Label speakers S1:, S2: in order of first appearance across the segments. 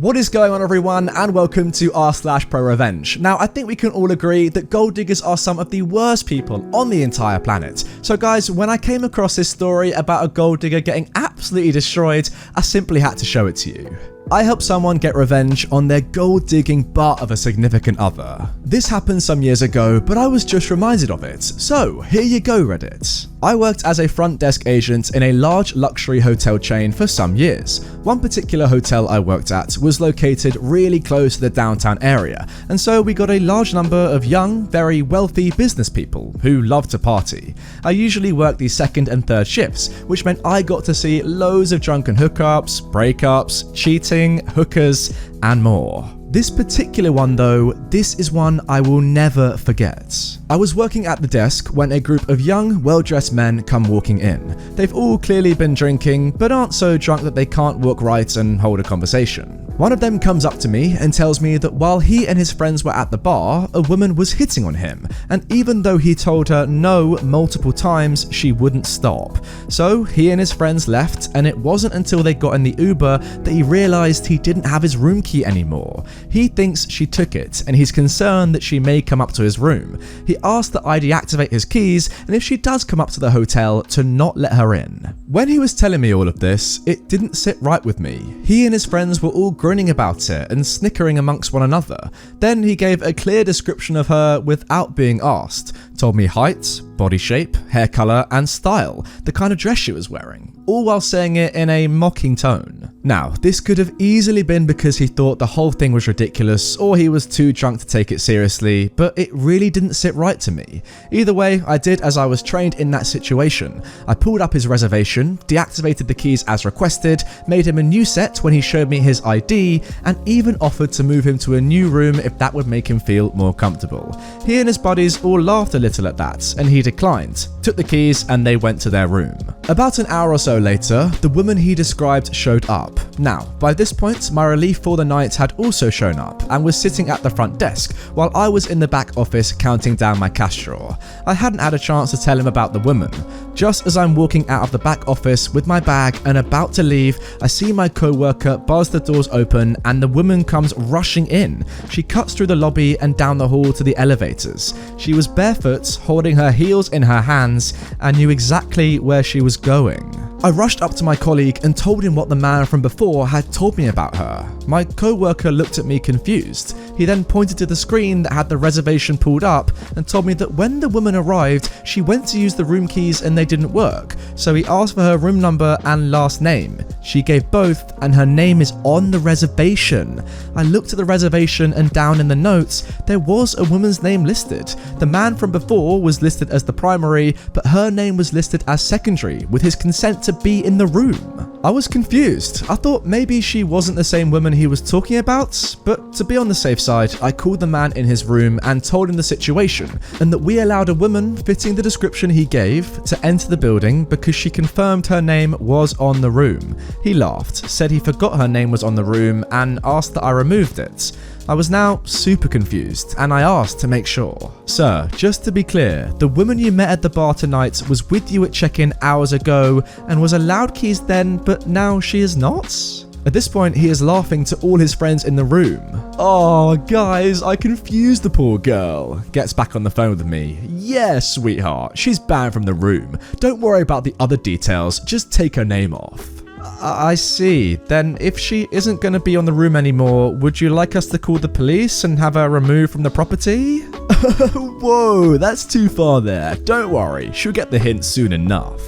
S1: What is going on, everyone, and welcome to r/ProRevenge. Now, I think we can all agree that gold diggers are some of the worst people on the entire planet. So guys, when I came across this story about a gold digger getting absolutely destroyed, I simply had to show it to you. I helped someone get revenge on their gold digging butt of a significant other. This happened some years ago, but I was just reminded of it. So here you go, Reddit. I worked as a front desk agent in a large luxury hotel chain for some years. One particular hotel I worked at was located really close to the downtown area, and so we got a large number of young, very wealthy business people who love to party. I usually worked the second and third shifts, which meant I got to see loads of drunken hookups, breakups, cheating, hookers, and more. This particular one though, this is one I will never forget. I was working at the desk when a group of young, well-dressed men come walking in. They've all clearly been drinking, but aren't so drunk that they can't walk right and hold a conversation. One of them comes up to me and tells me that while he and his friends were at the bar, a woman was hitting on him, and even though he told her no multiple times, she wouldn't stop. So he and his friends left, and it wasn't until they got in the Uber that he realized he didn't have his room key anymore. He thinks she took it, and he's concerned that she may come up to his room. He asked that I deactivate his keys, and if she does come up to the hotel, to not let her in. When he was telling me all of this, it didn't sit right with me. He and his friends were all grinning about it and snickering amongst one another. Then he gave a clear description of her without being asked, told me height, body shape, hair colour and style, the kind of dress she was wearing, all while saying it in a mocking tone. Now, this could have easily been because he thought the whole thing was ridiculous or he was too drunk to take it seriously, but it really didn't sit right to me. Either way, I did as I was trained in that situation. I pulled up his reservation, deactivated the keys as requested, made him a new set when he showed me his ID, and even offered to move him to a new room if that would make him feel more comfortable. He and his buddies all laughed a little at that, and he declined, took the keys and they went to their room. About an hour or so later, the woman he described showed up. Now, by this point, my relief for the night had also shown up and was sitting at the front desk while I was in the back office counting down my cash drawer. I hadn't had a chance to tell him about the woman. Just as I'm walking out of the back office with my bag and about to leave, I see my co-worker buzz the doors open and the woman comes rushing in. She cuts through the lobby and down the hall to the elevators. She was barefoot, holding her heels in her hands, and knew exactly where she was going. I rushed up to my colleague and told him what the man from before had told me about her. My co-worker looked at me confused. He then pointed to the screen that had the reservation pulled up and told me that when the woman arrived, she went to use the room keys and they didn't work. So he asked for her room number and last name. She gave both and her name is on the reservation. I looked at the reservation and down in the notes, there was a woman's name listed. The man from before was listed as the primary, but her name was listed as secondary with his consent to be in the room. I was confused. I thought maybe she wasn't the same woman he was talking about, but to be on the safe side, I called the man in his room and told him the situation and that we allowed a woman fitting the description he gave to enter the building because she confirmed her name was on the room. He laughed, said he forgot her name was on the room and asked that I removed it. I was now super confused and I asked to make sure. Sir, just to be clear, the woman you met at the bar tonight was with you at check-in hours ago and was allowed keys then, but now she is not? At this point, he is laughing to all his friends in the room. Oh, guys, I confused the poor girl. Gets back on the phone with me. Yeah, sweetheart, she's banned from the room. Don't worry about the other details, just take her name off. I see. Then if she isn't going to be on the room anymore, would you like us to call the police and have her removed from the property? Whoa, that's too far there. Don't worry, she'll get the hint soon enough.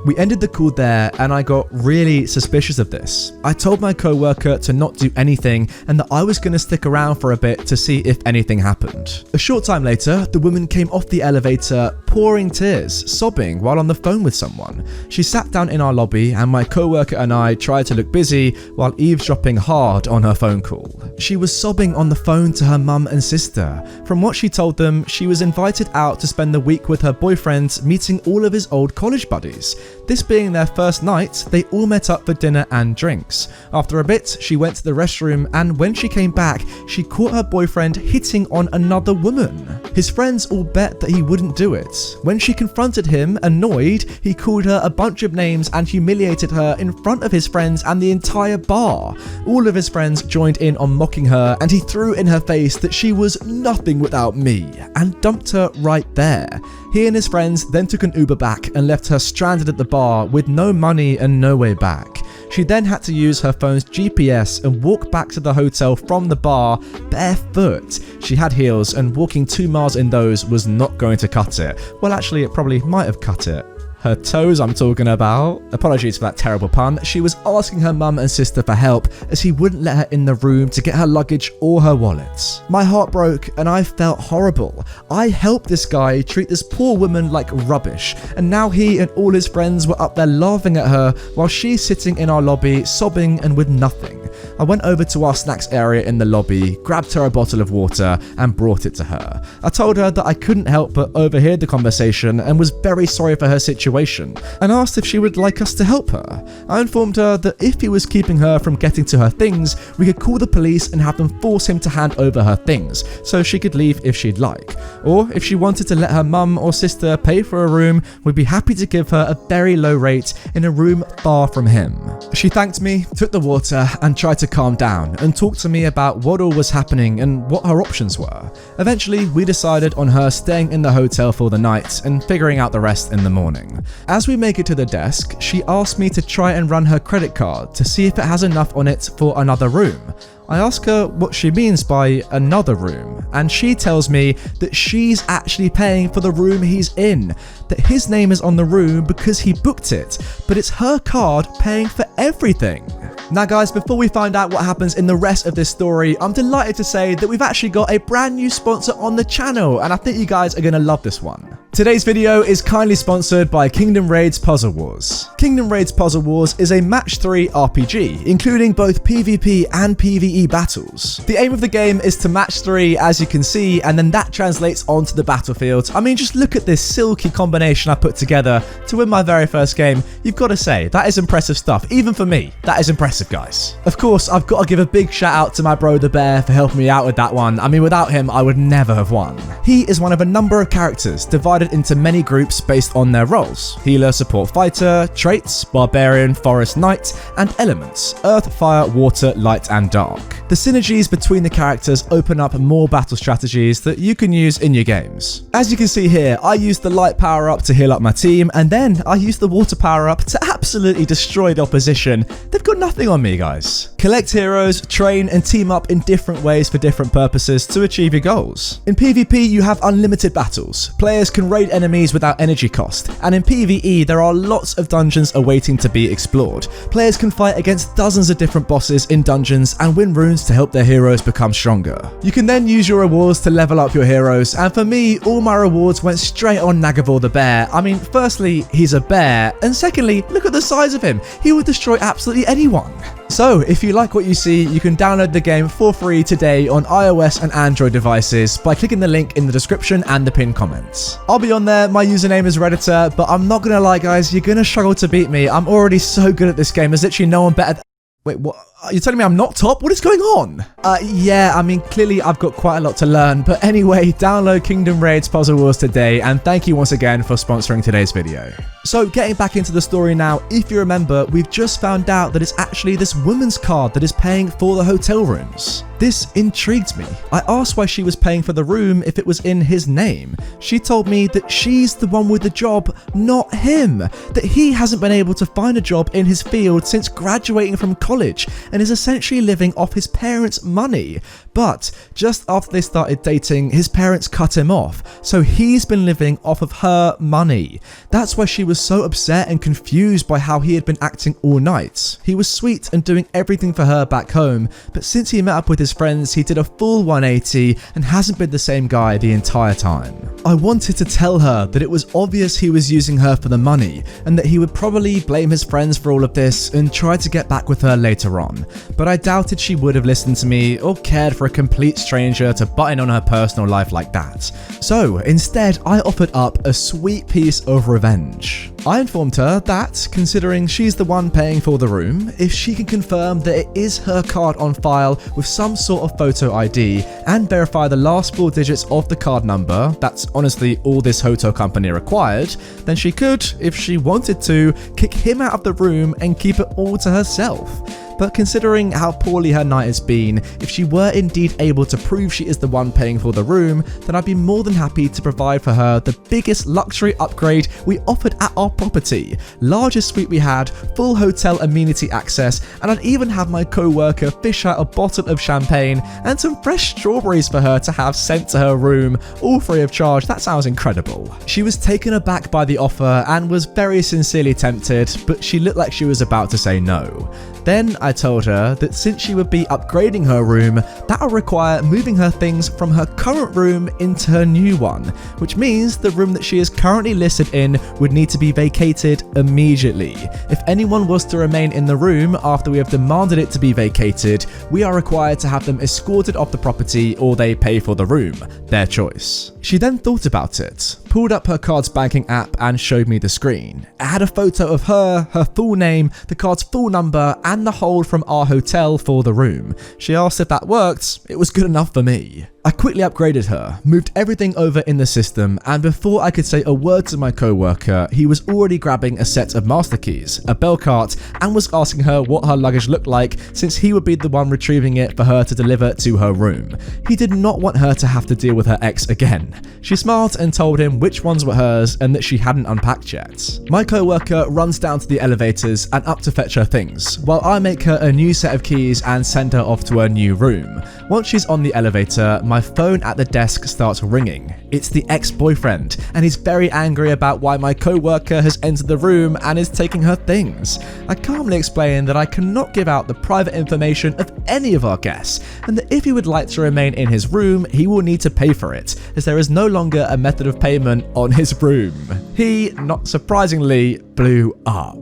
S1: We ended the call there and I got really suspicious of this. I told my co-worker to not do anything and that I was going to stick around for a bit to see if anything happened. A short time later, the woman came off the elevator pouring tears, sobbing while on the phone with someone. She sat down in our lobby and my co-worker and I tried to look busy while eavesdropping hard on her phone call. She was sobbing on the phone to her mum and sister. From what she told them, she was invited out to spend the week with her boyfriend, meeting all of his old college buddies. This being their first night, they all met up for dinner and drinks. After a bit, she went to the restroom, and when she came back, she caught her boyfriend hitting on another woman. His friends all bet that he wouldn't do it. When she confronted him, annoyed, he called her a bunch of names and humiliated her in front of his friends and the entire bar. All of his friends joined in on mocking her, and he threw in her face that she was nothing without me and dumped her right there. He and his friends then took an Uber back and left her stranded at the bar with no money and no way back. She then had to use her phone's GPS and walk back to the hotel from the bar barefoot. She had heels, and walking 2 miles in those was not going to cut it. Well, actually, it probably might have cut it. Her toes I'm talking about. Apologies for that terrible pun. She was asking her mum and sister for help as he wouldn't let her in the room to get her luggage or her wallet. My heart broke and I felt horrible. I helped this guy treat this poor woman like rubbish, and now he and all his friends were up there laughing at her while she's sitting in our lobby sobbing and with nothing. I went over to our snacks area in the lobby, grabbed her a bottle of water and brought it to her. I told her that I couldn't help but overhear the conversation and was very sorry for her situation, and asked if she would like us to help her. I informed her that if he was keeping her from getting to her things, we could call the police and have them force him to hand over her things, so she could leave if she'd like. Or if she wanted to let her mum or sister pay for a room, we'd be happy to give her a very low rate in a room far from him. She thanked me, took the water, and tried to calm down and talk to me about what all was happening and what her options were. Eventually, we decided on her staying in the hotel for the night and figuring out the rest in the morning. As we make it to the desk, she asked me to try and run her credit card to see if it has enough on it for another room. I ask her what she means by another room, and she tells me that she's actually paying for the room he's in, that his name is on the room because he booked it, but it's her card paying for everything. Now guys, before we find out what happens in the rest of this story, I'm delighted to say that we've actually got a brand new sponsor on the channel, and I think you guys are going to love this one. Today's video is kindly sponsored by Kingdom Raids Puzzle Wars. Kingdom Raids Puzzle Wars is a match 3 RPG, including both PvP and PvE battles. The aim of the game is to match 3, as you can see, and then that translates onto the battlefield. I mean, just look at this silky combination I put together to win my very first game. You've got to say, that is impressive stuff. Even for me, that is impressive, guys. Of course, I've got to give a big shout out to my bro the Bear for helping me out with that one. I mean, without him, I would never have won. He is one of a number of characters divided into many groups based on their roles: healer, support, fighter, traits, barbarian, forest, knight, and elements: earth, fire, water, light, and dark. The synergies between the characters open up more battle strategies that you can use in your games. As you can see here, I used the light power up to heal up my team, and then I used the water power up to absolutely destroy the opposition. They've got nothing on me, guys. Collect heroes, train, and team up in different ways for different purposes to achieve your goals. In PvP, you have unlimited battles. Players can raid enemies without energy cost, and in PvE, there are lots of dungeons awaiting to be explored. Players can fight against dozens of different bosses in dungeons and win runes to help their heroes become stronger. You can then use your rewards to level up your heroes, and for me, all my rewards went straight on Nagavor the Bear. I mean, firstly, he's a bear, and secondly, look at the size of him. He would destroy absolutely anyone. So, if you like what you see, you can download the game for free today on iOS and Android devices by clicking the link in the description and the pinned comments. I'll be on there, my username is Redditor, but I'm not gonna lie guys, you're gonna struggle to beat me. I'm already so good at this game, there's literally no one better. Wait, what? You're telling me I'm not top? What is going on? Yeah, I mean, clearly I've got quite a lot to learn. But anyway, download Kingdom Raids Puzzle Wars today, and thank you once again for sponsoring today's video. So, getting back into the story now, if you remember, we've just found out that it's actually this woman's card that is paying for the hotel rooms. This intrigued me. I asked why she was paying for the room if it was in his name. She told me that she's the one with the job, not him. That he hasn't been able to find a job in his field since graduating from college and is essentially living off his parents' money. But just after they started dating, his parents cut him off, so he's been living off of her money. That's why she was so upset and confused by how he had been acting all night. He was sweet and doing everything for her back home, but since he met up with his friends, he did a full 180 and hasn't been the same guy the entire time. I wanted to tell her that it was obvious he was using her for the money, and that he would probably blame his friends for all of this and try to get back with her later on. But I doubted she would have listened to me or cared for a complete stranger to butt in on her personal life like that. So instead, I offered up a sweet piece of revenge. I informed her that, considering she's the one paying for the room, if she can confirm that it is her card on file with some sort of photo ID and verify the last 4 digits of the card number, that's honestly all this hotel company required, then she could, if she wanted to, kick him out of the room and keep it all to herself. But considering how poorly her night has been, if she were indeed able to prove she is the one paying for the room, then I'd be more than happy to provide for her the biggest luxury upgrade we offered at our property, largest suite we had, full hotel amenity access, and I'd even have my co-worker fish out a bottle of champagne and some fresh strawberries for her to have sent to her room, all free of charge. That sounds incredible. She was taken aback by the offer and was very sincerely tempted, but she looked like she was about to say no. Then I told her that since she would be upgrading her room, that would require moving her things from her current room into her new one, which means the room that she is currently listed in would need to be vacated immediately. If anyone was to remain in the room after we have demanded it to be vacated, we are required to have them escorted off the property or they pay for the room, their choice. She then thought about it, pulled up her card's banking app and showed me the screen. It had a photo of her full name, the card's full number, and the hold from our hotel for the room. She asked if that worked. It was good enough for me. I quickly upgraded her, moved everything over in the system, and before I could say a word to my co-worker, he was already grabbing a set of master keys, a bell cart, and was asking her what her luggage looked like since he would be the one retrieving it for her to deliver to her room. He did not want her to have to deal with her ex again. She smiled and told him which ones were hers and that she hadn't unpacked yet. My co-worker runs down to the elevators and up to fetch her things, while I make her a new set of keys and send her off to her new room. Once she's on the elevator, my phone at the desk starts ringing. It's the ex-boyfriend, and he's very angry about why my co-worker has entered the room and is taking her things. I calmly explain that I cannot give out the private information of any of our guests, and that if he would like to remain in his room, he will need to pay for it, as there is no longer a method of payment on his room. He, not surprisingly, blew up.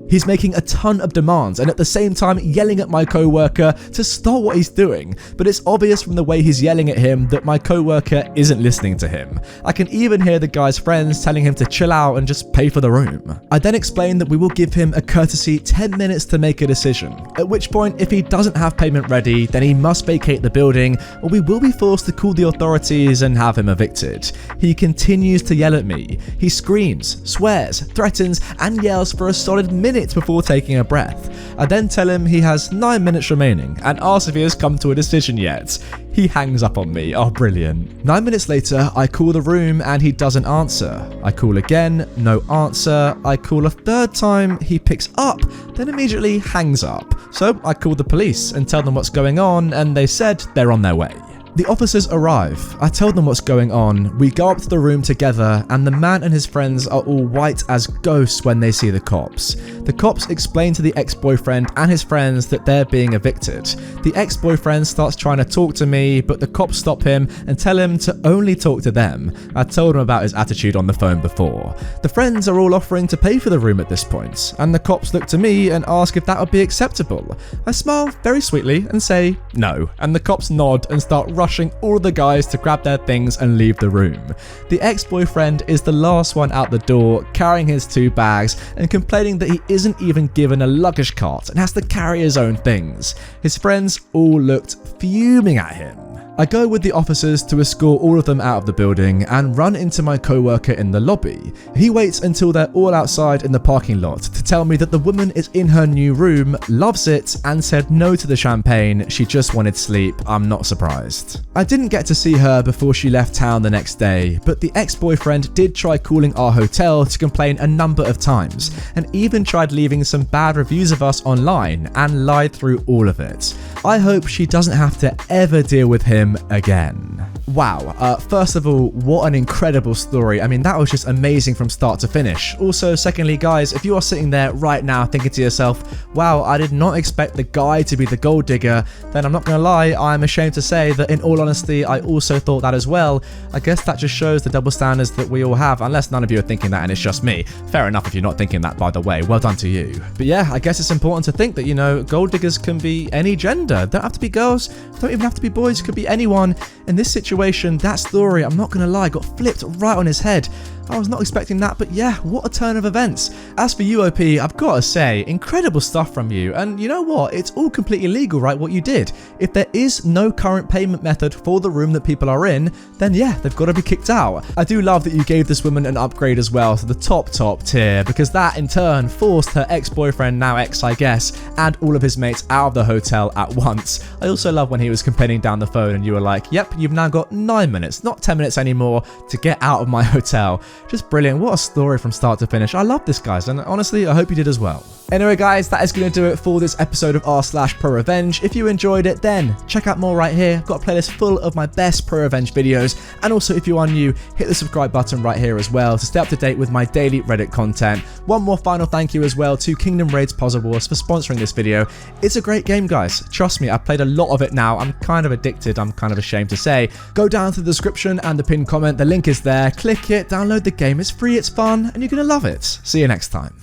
S1: He's making a ton of demands and at the same time yelling at my co-worker to stop what he's doing, but it's obvious from the way he's yelling at him that my co-worker isn't listening to him. I can even hear the guy's friends telling him to chill out and just pay for the room. I then explain that we will give him a courtesy 10 minutes to make a decision, at which point if he doesn't have payment ready, then he must vacate the building or we will be forced to call the authorities and have him evicted. He continues to yell at me. He screams, swears, threatens and yells for a solid minute before taking a breath. I then tell him he has 9 minutes remaining and ask if he has come to a decision yet. He hangs up on me. Oh, brilliant. 9 minutes later, I call the room and he doesn't answer. I call again, no answer. I call a third time, he picks up, then immediately hangs up. So I call the police and tell them what's going on and they said they're on their way. The officers arrive. I tell them what's going on. We go up to the room together and the man and his friends are all white as ghosts when they see the cops. The cops explain to the ex-boyfriend and his friends that they're being evicted. The ex-boyfriend starts trying to talk to me, but the cops stop him and tell him to only talk to them. I told him about his attitude on the phone before. The friends are all offering to pay for the room at this point, and the cops look to me and ask if that would be acceptable. I smile very sweetly and say no, and the cops nod and start rushing all the guys to grab their things and leave the room. The ex-boyfriend is the last one out the door, carrying his 2 bags and complaining that he isn't even given a luggage cart and has to carry his own things. His friends all looked fuming at him. I go with the officers to escort all of them out of the building and run into my co-worker in the lobby. He waits until they're all outside in the parking lot to tell me that the woman is in her new room, loves it, and said no to the champagne. She just wanted sleep. I'm not surprised. I didn't get to see her before she left town the next day, but the ex-boyfriend did try calling our hotel to complain a number of times, and even tried leaving some bad reviews of us online and lied through all of it. I hope she doesn't have to ever deal with him again. Wow, first of all, what an incredible story. I mean, that was just amazing from start to finish. Also, secondly, guys, if you are sitting there right now thinking to yourself, wow, I did not expect the guy to be the gold digger, then I'm not gonna lie, I'm ashamed to say that in all honesty, I also thought that as well. I guess that just shows the double standards that we all have, unless none of you are thinking that and it's just me. Fair enough if you're not thinking that, by the way, well done to you. But yeah, I guess it's important to think that, you know, gold diggers can be any gender. Don't have to be girls, don't even have to be boys, could be anyone. In this situation, that story, I'm not gonna lie, got flipped right on his head. I was not expecting that, but yeah, what a turn of events. As for you, OP, I've got to say, incredible stuff from you. And you know what? It's all completely legal, right, what you did. If there is no current payment method for the room that people are in, then yeah, they've got to be kicked out. I do love that you gave this woman an upgrade as well to the top tier, because that in turn forced her ex-boyfriend, now ex I guess, and all of his mates out of the hotel at once. I also love when he was complaining down the phone and you were like, yep, you've now got 9 minutes, not 10 minutes anymore, to get out of my hotel. Just brilliant. What a story from start to finish. I love this, guys, and honestly, I hope you did as well. Anyway, guys, that is going to do it for this episode of r/ProRevenge. If you enjoyed it, then check out more right here. I've got a playlist full of my best ProRevenge videos. And also, if you are new, hit the subscribe button right here as well to stay up to date with my daily Reddit content. One more final thank you as well to Kingdom Raids Puzzle Wars for sponsoring this video. It's a great game, guys. Trust me, I've played a lot of it now. I'm kind of addicted, I'm kind of ashamed to say. Go down to the description and the pinned comment. The link is there. Click it, download the game. It's free, it's fun, and you're going to love it. See you next time.